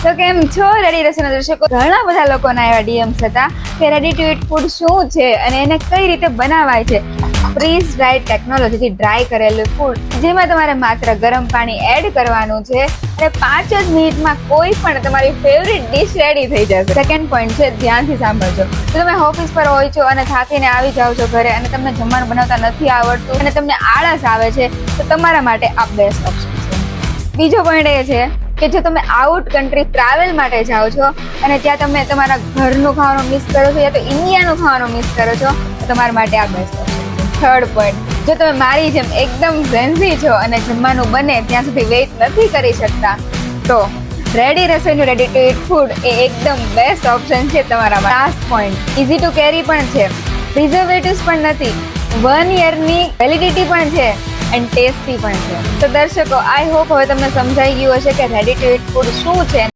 તો કેમ છો રેડી રસોઈના દર્શકો? ઘણા બધા લોકોના એવા ડીએમ્સ હતા કે રેડી ટુ ઈટ ફૂડ શું છે અને એને કઈ રીતે બનાવાય છે. ફ્રીઝ ડ્રાય ટેકનોલોજીથી ડ્રાય કરેલું ફૂડ જેમાં તમારે માત્ર ગરમ પાણી એડ કરવાનું છે અને 5 જ મિનિટમાં કોઈ પણ તમારી ફેવરિટ ડિશ રેડી થઈ જશે. સેકન્ડ પોઈન્ટ છે, ધ્યાનથી સાંભળજો. તો તમે ઓફિસ પર હોય છો અને થાકીને આવી જાઓ છો ઘરે અને તમને જમવાનું બનાવતા નથી આવડતું અને તમને આળસ આવે છે, તો તમારા માટે આ બેસ્ટ ઓપ્શન છે. બીજો પોઈન્ટ એ છે કે જો તમે આઉટ કન્ટ્રી ટ્રાવેલ માટે જાઓ છો અને ત્યાં તમે તમારા ઘરનું ખાવાનું મિસ કરો છો યા તો ઇન્ડિયાનું ખાવાનું મિસ કરો છો, તો તમારા માટે આ બેસ્ટ ઓપ્શન છે. થર્ડ પોઈન્ટ, જો તમે મારી જેમ એકદમ ઝેન્ઝી છો અને જમવાનું બને ત્યાં સુધી વેઇટ નથી કરી શકતા, તો રેડી રસોઈનું રેડી ટુ ઈટ ફૂડ એ એકદમ બેસ્ટ ઓપ્શન છે તમારા માટે. Last point, easy to carry પણ છે, પ્રિઝર્વેટિવ્સ પણ નથી, 1 યરની વેલિડિટી પણ છે એન્ડ ટેસ્ટી પણ છે. તો દર્શકો, આઈ હોપ હવે તમને સમજાઈ ગયું હશે કે રેડી ટુ ઈટ ફૂડ શું છે